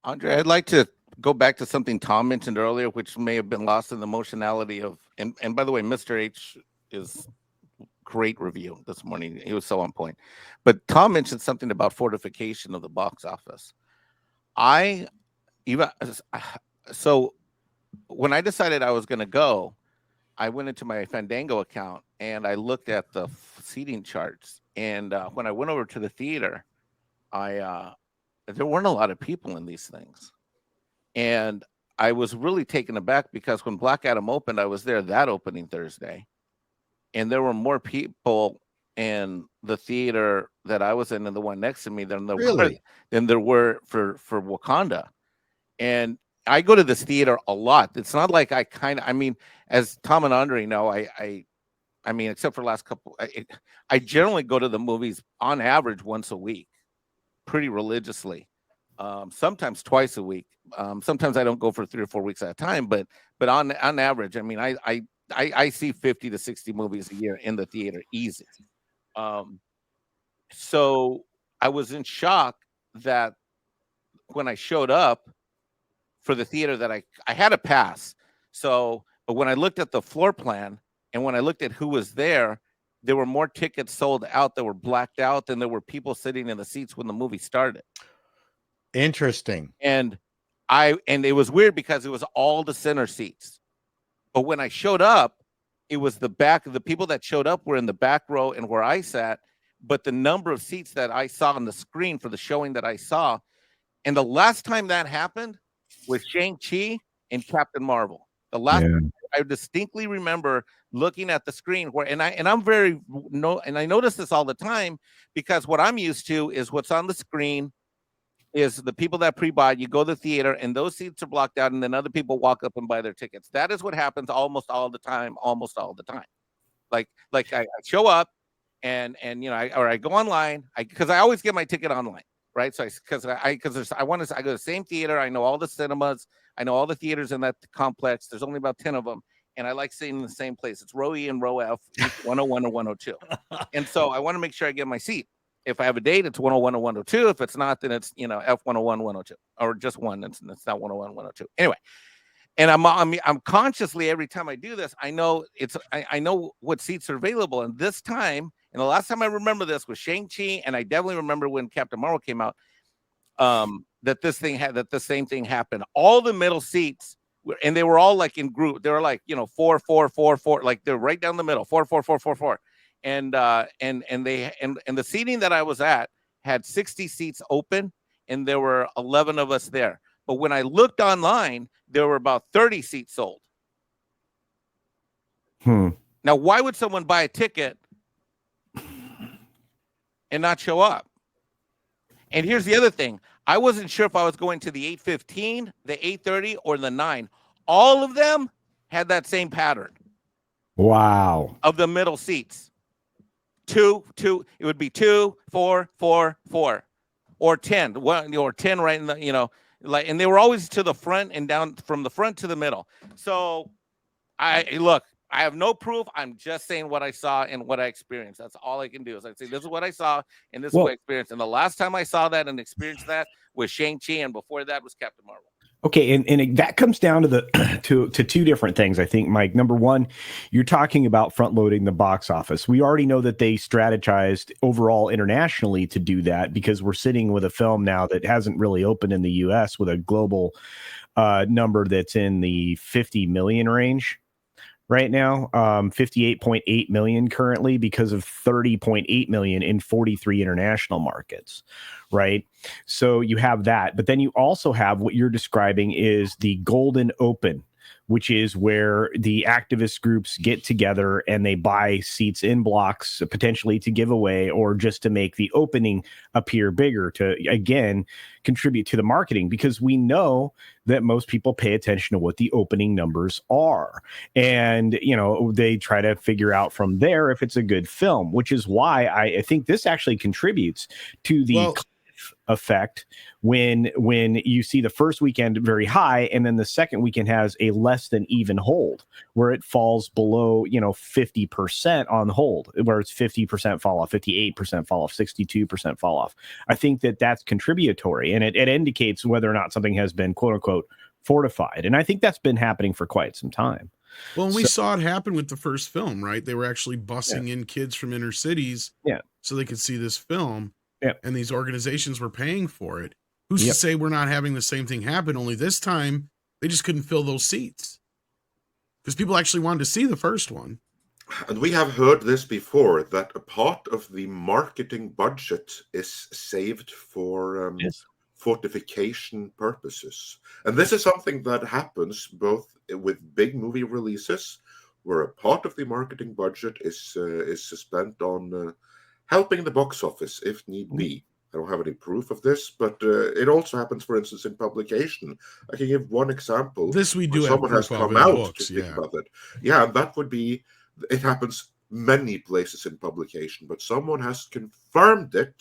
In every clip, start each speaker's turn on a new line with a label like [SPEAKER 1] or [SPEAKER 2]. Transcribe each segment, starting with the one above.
[SPEAKER 1] Andre, I'd like to go back to something Tom mentioned earlier, which may have been lost in the emotionality of, and by the way, Mr. H is great review this morning. He was so on point. But Tom mentioned something about fortification of the box office. I even so when I decided I was going to go, I went into my Fandango account and I looked at the seating charts. And when I went over to the theater, I there weren't a lot of people in these things, and I was really taken aback because when Black Adam opened, I was there that opening Thursday, and there were more people in the theater that I was in and the one next to me
[SPEAKER 2] Really?
[SPEAKER 1] than there were for Wakanda. And I go to this theater a lot. It's not like I mean, as Tom and Andre know, I mean, except for the last couple, I generally go to the movies on average once a week, pretty religiously. Sometimes twice a week. Sometimes I don't go for 3 or 4 weeks at a time, but on average, I mean, I see 50 to 60 movies a year in the theater, easy. Um, so I was in shock that when I showed up for the theater that I had a pass. So, but when I looked at the floor plan and when I looked at who was there were more tickets sold out that were blacked out than there were people sitting in the seats when the movie started.
[SPEAKER 2] Interesting.
[SPEAKER 1] And it was weird because it was all the center seats. But when I showed up, it was the back. The people that showed up were in the back row and where I sat. But the number of seats that I saw on the screen for the showing that I saw, and the last time that happened was Shang-Chi and Captain Marvel. The last I distinctly remember looking at the screen where, and I'm very no, and I notice this all the time because what I'm used to is what's on the screen is the people that pre-buy. You go to the theater and those seats are blocked out, and then other people walk up and buy their tickets. That is what happens almost all the time. Almost all the time. Like I show up, and I go online because I always get my ticket online, right? So because I go to the same theater. I know all the cinemas. I know all the theaters in that complex. There's only about 10 of them, and I like sitting in the same place. It's row E and row F, 101 or 102, and so I want to make sure I get my seat. If I have a date, it's 101 or 102. If it's not, then it's F101, 102, or just one. It's not 101, 102. Anyway, and I'm consciously every time I do this, I know I know what seats are available. And this time, and the last time I remember this was Shang-Chi, and I definitely remember when Captain Marvel came out, that the same thing happened. All the middle seats and they were all like in group. They were like, 4, 4, 4, 4, like they're right down the middle, 4, 4, 4, 4, 4. And the seating that I was at had 60 seats open, and there were 11 of us there. But when I looked online, there were about 30 seats sold. Now, why would someone buy a ticket and not show up? And here's the other thing. I wasn't sure if I was going to the 8:15, the 8:30, or the 9. All of them had that same pattern.
[SPEAKER 3] Wow.
[SPEAKER 1] Of the middle seats. 2, it would be 2, 4, 4, 4, or 10. Or 10 right in the, and they were always to the front and down from the front to the middle. So I have no proof. I'm just saying what I saw and what I experienced. That's all I can do is I say, this is what I saw and this is what I experienced. And the last time I saw that and experienced that was Shang-Chi, and before that was Captain Marvel.
[SPEAKER 3] Okay, and that comes down to the to two different things, I think, Mike. Number one, you're talking about front loading the box office. We already know that they strategized overall internationally to do that because we're sitting with a film now that hasn't really opened in the U.S. with a global number that's in the 50 million range right now, 58.8 million currently because of 30.8 million in 43 international markets, right? So you have that, but then you also have what you're describing is the golden open, which is where the activist groups get together and they buy seats in blocks, potentially to give away or just to make the opening appear bigger, to, again, contribute to the marketing, because we know that most people pay attention to what the opening numbers are. And, they try to figure out from there if it's a good film, which is why I think this actually contributes to the effect when you see the first weekend very high and then the second weekend has a less than even hold where it falls below 50% on hold, where it's 50% fall off, 58% fall off, 62% fall off. I think that's contributory, and it indicates whether or not something has been quote unquote fortified, and I think that's been happening for quite some time.
[SPEAKER 4] Well, and we saw it happen with the first film, right? They were actually busing in kids from inner cities so they could see this film.
[SPEAKER 3] Yeah.
[SPEAKER 4] And these organizations were paying for it. Who's to say we're not having the same thing happen? Only this time, they just couldn't fill those seats. Because people actually wanted to see the first one.
[SPEAKER 5] And we have heard this before, that a part of the marketing budget is saved for fortification purposes. And this is something that happens both with big movie releases, where a part of the marketing budget is spent on helping the box office if need be. I don't have any proof of this, but it also happens, for instance, in publication. I can give one example.
[SPEAKER 4] This we do have
[SPEAKER 5] someone has
[SPEAKER 4] proof of
[SPEAKER 5] come
[SPEAKER 4] in
[SPEAKER 5] out
[SPEAKER 4] books,
[SPEAKER 5] to speak about it. Yeah, and that would be, it happens many places in publication, but someone has confirmed it,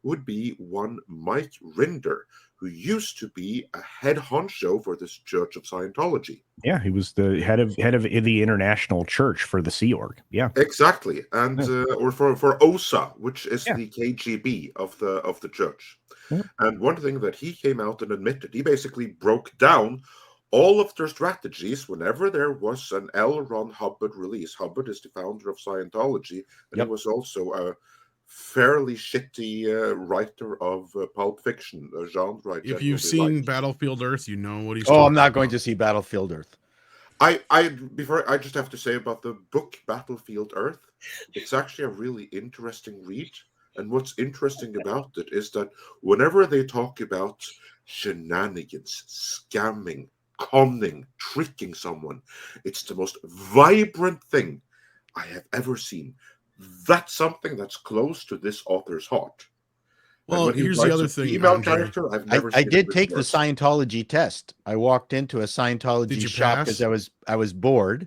[SPEAKER 5] would be one Mike Rinder, who used to be a head honcho for this Church of Scientology.
[SPEAKER 3] Yeah, he was the head of the international church for the Sea Org. Yeah,
[SPEAKER 5] exactly, and or for OSA, which is the KGB of the church. Yeah. And one thing that he came out and admitted, he basically broke down all of their strategies whenever there was an L. Ron Hubbard release. Hubbard is the founder of Scientology, and he was also a fairly shitty writer of pulp fiction genre.
[SPEAKER 4] If you've seen Battlefield Earth, you know what he's
[SPEAKER 2] I'm not going to see Battlefield Earth.
[SPEAKER 5] Before I just have to say about the book Battlefield Earth, it's actually a really interesting read. And what's interesting about it is that whenever they talk about shenanigans, scamming, conning, tricking someone, it's the most vibrant thing I have ever seen. That's something that's close to this author's heart.
[SPEAKER 4] Well, here's the other thing.
[SPEAKER 5] Character, I've never
[SPEAKER 2] I did take the Scientology test. I walked into a Scientology shop because I was bored,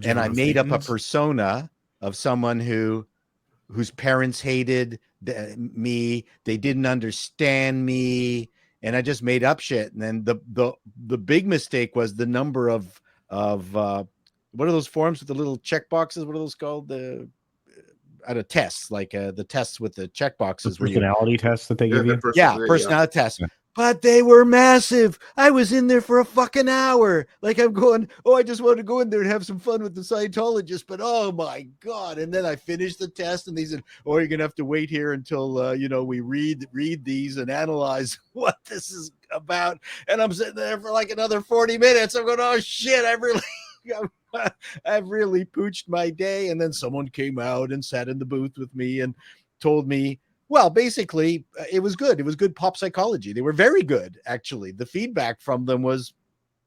[SPEAKER 2] and I made up a persona of someone whose parents hated me. They didn't understand me, and I just made up shit. And then the big mistake was the number of what are those forms with the little check boxes? What are those called? Out of tests, like the tests with the check boxes.
[SPEAKER 3] Personality tests that they give you?
[SPEAKER 2] Personality tests. Yeah. But they were massive. I was in there for a fucking hour. Like I'm going, I just want to go in there and have some fun with the Scientologist, but oh my God. And then I finished the test and they said, you're going to have to wait here until, we read these and analyze what this is about. And I'm sitting there for like another 40 minutes. I'm going, oh shit, I've really pooched my day. And then someone came out and sat in the booth with me and told me, well, basically, it was good. It was good pop psychology. They were very good, actually. The feedback from them was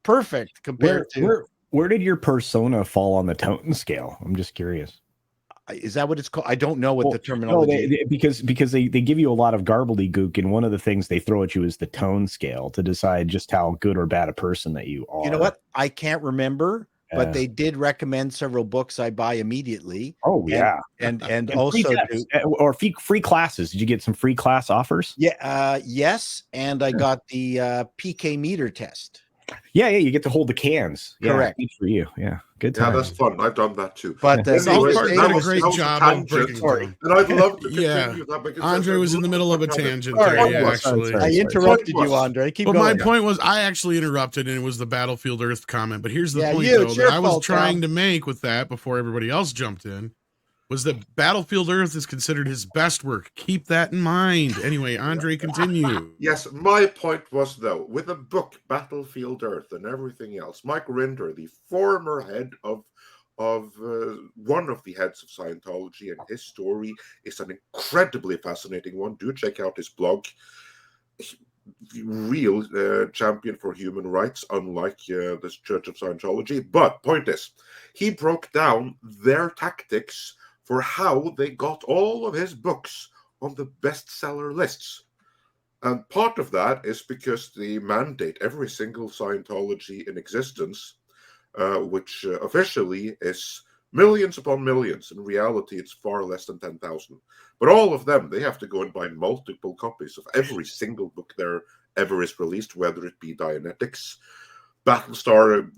[SPEAKER 2] perfect compared to...
[SPEAKER 3] Where did your persona fall on the Toten scale? I'm just curious.
[SPEAKER 2] Is that what it's called? I don't know what the terminology
[SPEAKER 3] is. Because they give you a lot of gobbledygook, and one of the things they throw at you is the tone scale to decide just how good or bad a person that you are.
[SPEAKER 2] You know what? I can't remember. But they did recommend several books I buy immediately.
[SPEAKER 3] Oh yeah,
[SPEAKER 2] and also
[SPEAKER 3] free classes. Did you get some free class offers?
[SPEAKER 2] Yeah, yes, and I got the PK meter test.
[SPEAKER 3] Yeah, you get to hold the cans.
[SPEAKER 2] Correct.
[SPEAKER 3] Good for you. Yeah, good time.
[SPEAKER 5] Yeah, that's fun. I've done that too.
[SPEAKER 4] But South Park did a great job of breaking down.
[SPEAKER 5] And I'd love to continue that because
[SPEAKER 4] Andre was in the middle of a tangent there. Actually,
[SPEAKER 2] I interrupted you, Andre. Keep going.
[SPEAKER 4] My point was, I actually interrupted, and it was the Battlefield Earth comment. But here's the point, though, that I was trying to make with that before everybody else jumped in. Was that Battlefield Earth is considered his best work. Keep that in mind. Anyway, Andre, continue.
[SPEAKER 5] Yes, my point was, though, with the book Battlefield Earth and everything else, Mike Rinder, the former head of one of the heads of Scientology, and his story is an incredibly fascinating one. Do check out his blog. Real champion for human rights, unlike this Church of Scientology. But point is, he broke down their tactics for how they got all of his books on the bestseller lists. And part of that is because they mandate every single Scientology in existence, which officially is millions upon millions. In reality, it's far less than 10,000. But all of them, they have to go and buy multiple copies of every single book there ever is released, whether it be Dianetics, Battlestar,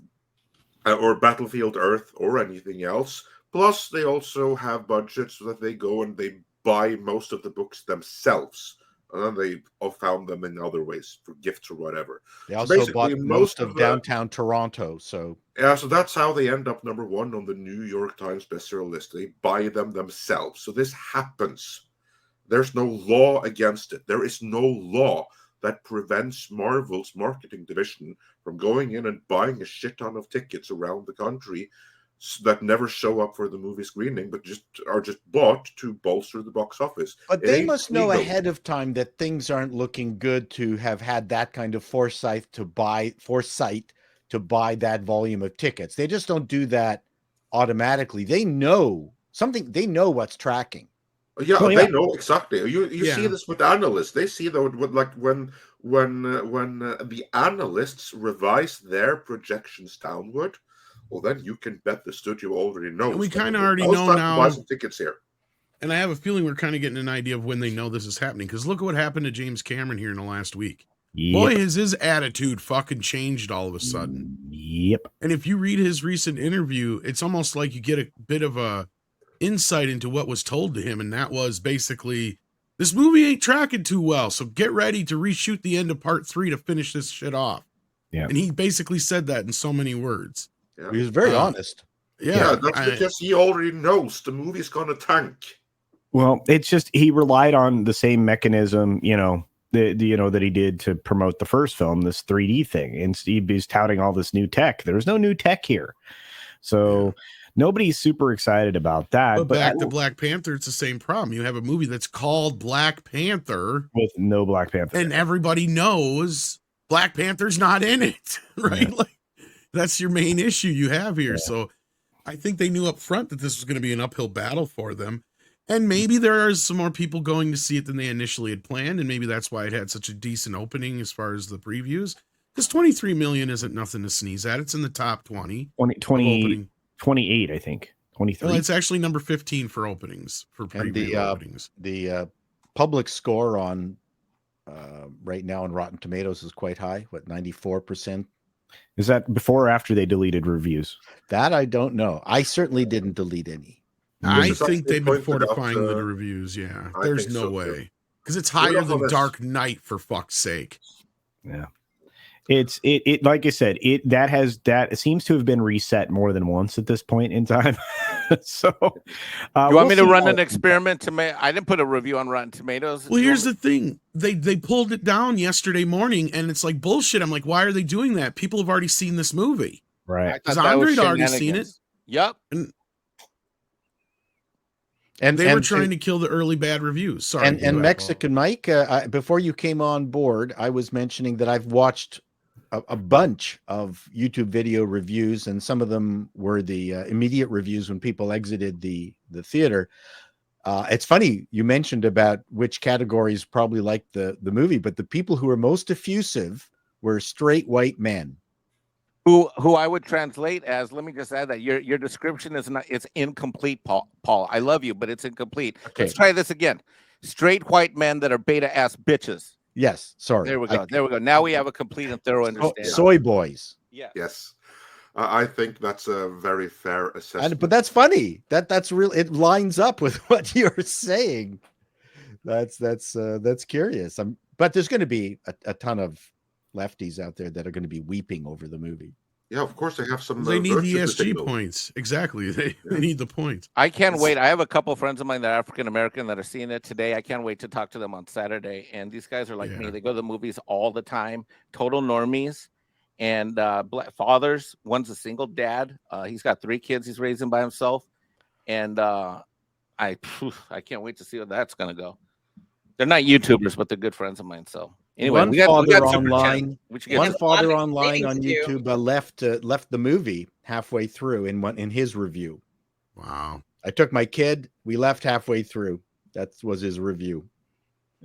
[SPEAKER 5] or Battlefield Earth, or anything else. Plus, they also have budgets that they go and they buy most of the books themselves. And then they found them in other ways for gifts or whatever.
[SPEAKER 2] They also bought most of downtown Toronto. So
[SPEAKER 5] yeah, so that's how they end up #1 on the New York Times bestseller list. They buy them themselves. So this happens. There's no law against it. There is no law that prevents Marvel's marketing division from going in and buying a shit ton of tickets around the country that never show up for the movie screening, but are just bought to bolster the box office.
[SPEAKER 2] But they must know ahead of time that things aren't looking good to have had that kind of foresight to buy that volume of tickets. They just don't do that automatically. They know something. They know what's tracking.
[SPEAKER 5] Yeah, they know exactly. You see this with analysts. They see that like when the analysts revise their projections downward. Well, then you can bet the studio already knows.
[SPEAKER 4] And we kind of already know now.
[SPEAKER 5] Buy some tickets here.
[SPEAKER 4] And I have a feeling we're kind of getting an idea of when they know this is happening. Because look at what happened to James Cameron here in the last week. Yep. Boy, has his attitude fucking changed all of a sudden.
[SPEAKER 3] Yep.
[SPEAKER 4] And if you read his recent interview, it's almost like you get a bit of a insight into what was told to him. And that was basically, this movie ain't tracking too well. So get ready to reshoot the end of part 3 to finish this shit off.
[SPEAKER 3] Yeah.
[SPEAKER 4] And he basically said that in so many words.
[SPEAKER 5] Yeah.
[SPEAKER 2] He was very honest.
[SPEAKER 5] Yeah, that's because he already knows the movie's gonna tank.
[SPEAKER 3] Well, it's just he relied on the same mechanism, that he did to promote the first film, this 3D thing, and he's touting all this new tech. There's no new tech here, so nobody's super excited about that.
[SPEAKER 4] But back to Black Panther, it's the same problem. You have a movie that's called Black Panther
[SPEAKER 3] with no Black Panther,
[SPEAKER 4] and everybody knows Black Panther's not in it, right?
[SPEAKER 3] Yeah.
[SPEAKER 4] That's your main issue you have here. Yeah. So I think they knew up front that this was going to be an uphill battle for them. And maybe there are some more people going to see it than they initially had planned. And maybe that's why it had such a decent opening as far as the previews. Because 23 million isn't nothing to sneeze at. It's in the top 20.
[SPEAKER 3] 28, I think. 23.
[SPEAKER 4] Well, it's actually number 15 for openings, for preview openings.
[SPEAKER 2] The public score on right now on Rotten Tomatoes is quite high. What, 94%?
[SPEAKER 3] Is that before or after they deleted reviews?
[SPEAKER 2] That I don't know. I certainly didn't delete any.
[SPEAKER 4] I think they've been fortifying the reviews. Yeah, there's no way, because it's higher than Dark Knight, for fuck's sake.
[SPEAKER 3] Yeah, it like I said, it seems to have been reset more than once at this point in time. So,
[SPEAKER 1] you want me to run an experiment to make? I didn't put a review on Rotten Tomatoes.
[SPEAKER 4] Well, here's the thing: they pulled it down yesterday morning, and it's like bullshit. I'm like, why are they doing that? People have already seen this movie,
[SPEAKER 3] right?
[SPEAKER 4] Because Andre had already seen it.
[SPEAKER 1] Yep.
[SPEAKER 4] And they were trying to kill the early bad reviews. Sorry.
[SPEAKER 2] And Mexican Mike, before you came on board, I was mentioning that I've watched a bunch of YouTube video reviews, and some of them were the immediate reviews when people exited the theater. It's funny you mentioned about which categories probably liked the movie, but the people who were most effusive were straight white men.
[SPEAKER 1] Who I would translate as, let me just add that your description it's incomplete, Paul. I love you, but it's incomplete. Okay. Let's try this again. Straight white men that are beta ass bitches.
[SPEAKER 2] Yes, sorry.
[SPEAKER 1] There we go. There we go. Now we have a complete and thorough understanding.
[SPEAKER 2] Soy boys.
[SPEAKER 1] Yeah.
[SPEAKER 5] Yes. I think that's a very fair assessment.
[SPEAKER 2] But that's funny. That's real. It lines up with what you're saying. That's curious. But there's going to be a ton of lefties out there that are going to be weeping over the movie.
[SPEAKER 5] Yeah, of course they have some.
[SPEAKER 4] They need the ESG points. Exactly. They need the points.
[SPEAKER 1] I can't wait. I have a couple friends of mine that are African American that are seeing it today. I can't wait to talk to them on Saturday. And these guys are like me. They go to the movies all the time. Total normies and black fathers. One's a single dad. He's got 3 kids he's raising by himself. And I can't wait to see how that's gonna go. They're not YouTubers, but they're good friends of mine. So anyway,
[SPEAKER 2] one father online on YouTube left the movie halfway through in his review.
[SPEAKER 4] Wow!
[SPEAKER 2] I took my kid. We left halfway through. That was his review.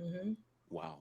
[SPEAKER 1] Mm-hmm. Wow!